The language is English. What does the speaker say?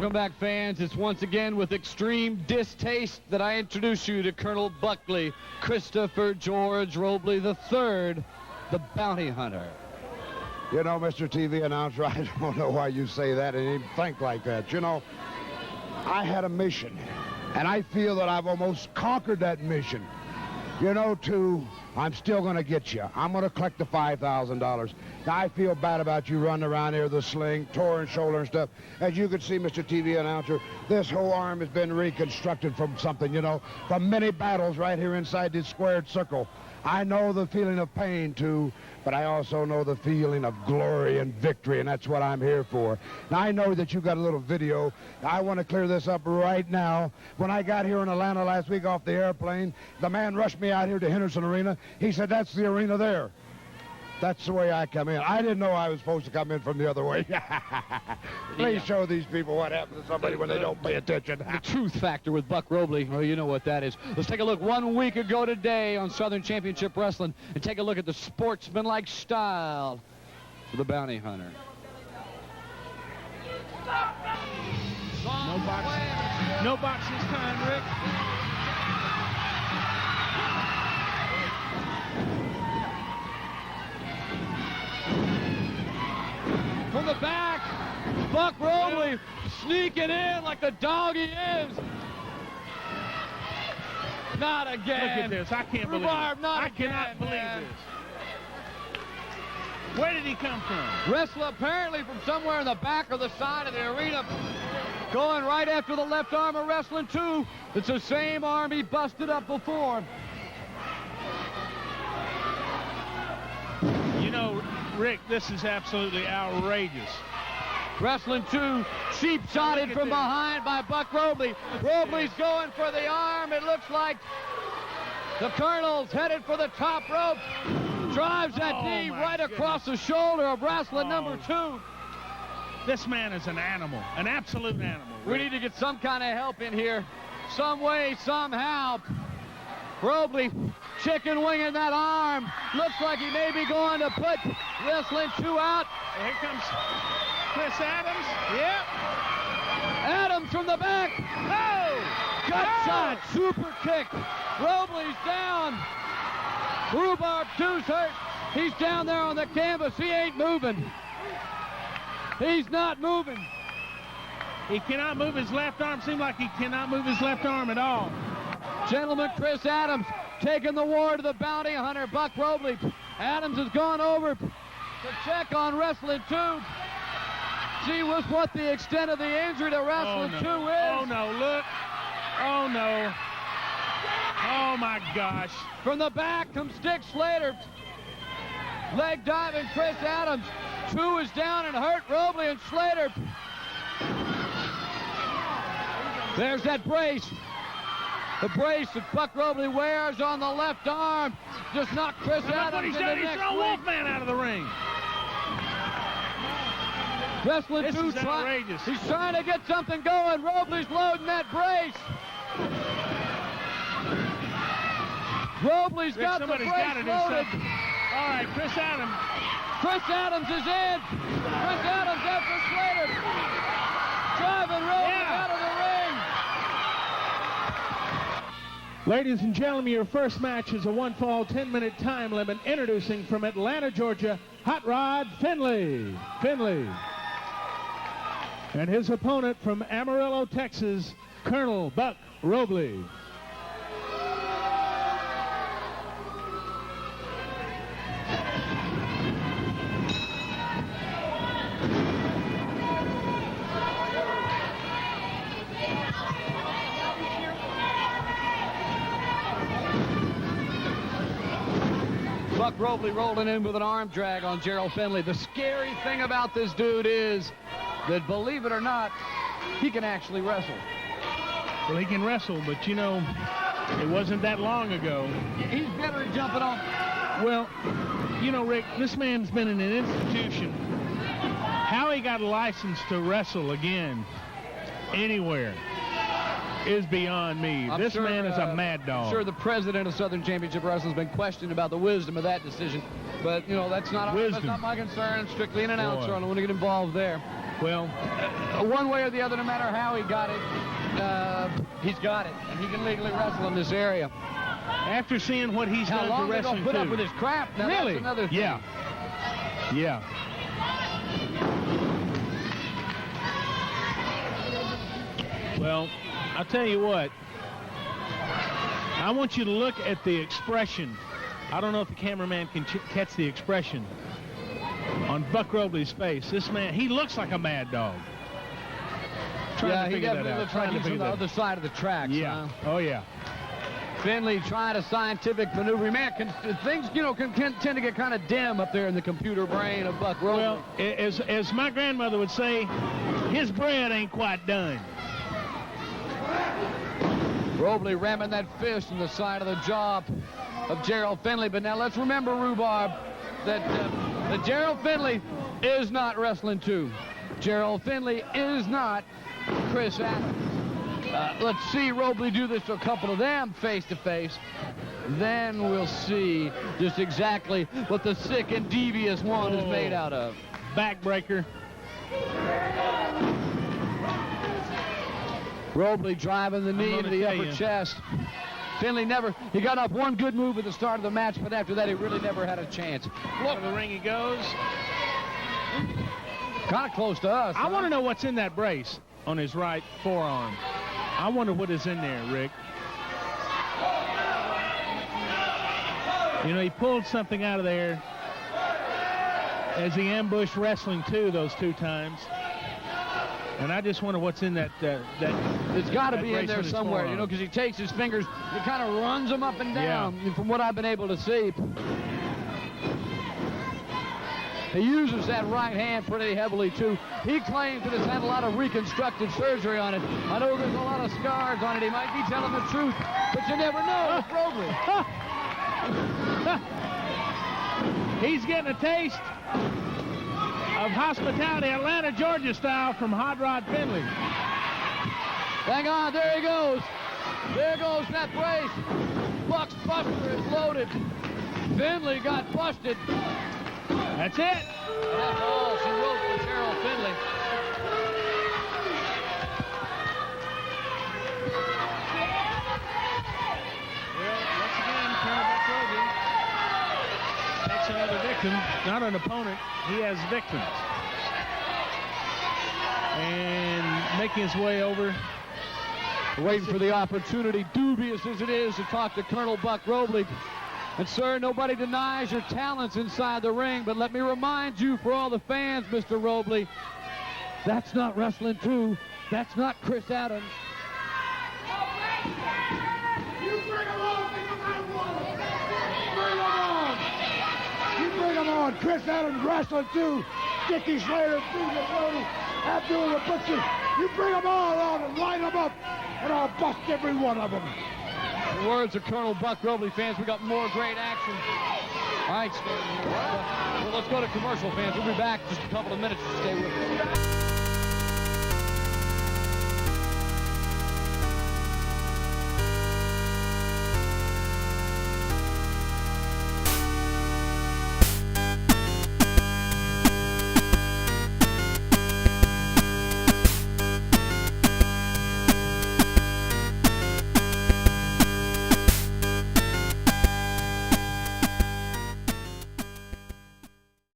Welcome back, fans. It's once again with extreme distaste that I introduce you to Colonel Buckley, Christopher George Robley III, the bounty hunter. You know, Mr. TV announcer, I don't know why you say that and even think like that. You know, I had a mission, and I feel that I've almost conquered that mission. You know, I'm still going to get you. I'm going to collect the $5,000. Now, I feel bad about you running around here with the sling, torn shoulder and stuff. As you can see, Mr. TV announcer, this whole arm has been reconstructed from something, you know, from many battles right here inside this squared circle. I know the feeling of pain, too, but I also know the feeling of glory and victory, and that's what I'm here for. Now, I know that you got a little video. I want to clear this up right now. When I got here in Atlanta last week off the airplane, the man rushed me out here to Henderson Arena. He said, that's the arena there. That's the way I come in. I didn't know I was supposed to come in from the other way. Please show these people what happens to somebody when they don't pay attention. The truth factor with Buck Robley. Well, you know what that is. Let's take a look 1 week ago today on Southern Championship Wrestling and take a look at the sportsmanlike style of the bounty hunter. No boxing this time, Rick. From the back, Buck Robley sneaking in like the dog he is. Not again. Look at this. I can't believe it. I cannot believe this. Where did he come from? Wrestler apparently from somewhere in the back or the side of the arena. Going right after the left arm of wrestling, too. It's the same arm he busted up before. You know, Rick, this is absolutely outrageous. Wrestling 2, cheap-shotted from behind by Buck Robley. Robley's going for the arm. It looks like the Colonel's headed for the top rope. Drives that knee right across the shoulder of wrestling number 2. This man is an animal, an absolute animal. We need to get some kind of help in here. Some way, somehow. Robley chicken winging that arm. Looks like he may be going to put wrestling 2 out. Here comes Chris Adams. Yep. Adams from the back. Oh! Gut shot. Super kick. Robley's down. Rhubarb 2's hurt. He's down there on the canvas. He ain't moving. He's not moving. He cannot move his left arm. Seems like he cannot move his left arm at all. Gentlemen, Chris Adams taking the war to the bounty hunter, Buck Robley. Adams has gone over to check on wrestling 2. See what the extent of the injury to wrestling 2 is. Oh, no, look. Oh, no. Oh, my gosh. From the back comes Dick Slater. Leg diving Chris Adams. 2 is down and hurt Robley and Slater. There's that brace. The brace that Buck Robley wears on the left arm just knocked Chris Adams into next week. He's thrown Wolfman out of the ring. Wrestling 2 outrageous. He's trying to get something going. Robley's loading that brace. Robley's got the brace loaded. All right, Chris Adams. Chris Adams is in. Chris Adams after Slater. Driving Robley out of the ring. Ladies and gentlemen, your first match is a 1-fall, 10-minute time limit. Introducing from Atlanta, Georgia, Hot Rod Finley. And his opponent from Amarillo, Texas, Colonel Buck Robley. Buck Robley rolling in with an arm drag on Gerald Finley. The scary thing about this dude is that, believe it or not, he can actually wrestle. Well, he can wrestle, but, you know, it wasn't that long ago. He's better at jumping off. Well, you know, Rick, this man's been in an institution. How he got a license to wrestle again anywhere is beyond me. This man is a mad dog. I'm sure the president of Southern Championship Wrestling has been questioned about the wisdom of that decision. But, you know, that's not my concern. I'm strictly an announcer. I don't want to get involved there. Well, one way or the other, no matter how he got it, he's got it, and he can legally wrestle in this area. after seeing what he's How done long to they're wrestling gonna put too. up with his crap? Now, Really? That's another thing. Yeah. Yeah. Well, I'll tell you what. I want you to look at the expression. I don't know if the cameraman can catch the expression on Buck Robley's face. This man, he looks like a mad dog. Yeah, he definitely looks like he's on the other side of the tracks. Yeah. Huh? Oh, yeah. Finley trying a scientific maneuver. Man, things, can tend to get kind of dim up there in the computer brain of Buck Robley. Well, as my grandmother would say, his bread ain't quite done. Robley ramming that fist in the side of the jaw of Gerald Finley. But now let's remember, Rhubarb, that Gerald Finley is not wrestling too. Gerald Finley is not Chris Adams. Let's see Robley do this to a couple of them face-to-face. Then we'll see just exactly what the sick and devious one is made out of. Backbreaker. Robley driving the knee into the upper chest. Finley he got up one good move at the start of the match, but after that he really never had a chance. Look, to the ring he goes. Kind of close to us. I want to know what's in that brace on his right forearm. I wonder what is in there, Rick. You know, he pulled something out of there as he ambushed wrestling too those two times. And I just wonder what's in that. It's got to be in there somewhere, you know, because he takes his fingers, he kind of runs them up and down, from what I've been able to see. He uses that right hand pretty heavily, too. He claims that it's had a lot of reconstructive surgery on it. I know there's a lot of scars on it. He might be telling the truth, but you never know with Robley. He's getting a taste of hospitality, Atlanta, Georgia style, from Hot Rod Finley. Hang on, there he goes. There goes that brace. Buck's buster is loaded. Finley got busted. That's it. That's all she wrote for Gerald Finley. Well, once again, Colonel Buck Robley takes another victim, not an opponent. He has victims. And making his way over. Waiting for the opportunity, dubious as it is, to talk to Colonel Buck Robley. And, sir, nobody denies your talents inside the ring, but let me remind you, for all the fans, Mr. Robley, that's not wrestling too. That's not Chris Adams. You bring him on, You bring him on. Chris Adams wrestling too. Dickie Slater, Abdul the Butcher. You bring them all on and line them up, and I'll bust every one of them. The words of Colonel Buck Robley, fans. We got more great action. All right, well, let's go to commercial, fans. We'll be back in just a couple of minutes. Stay with us.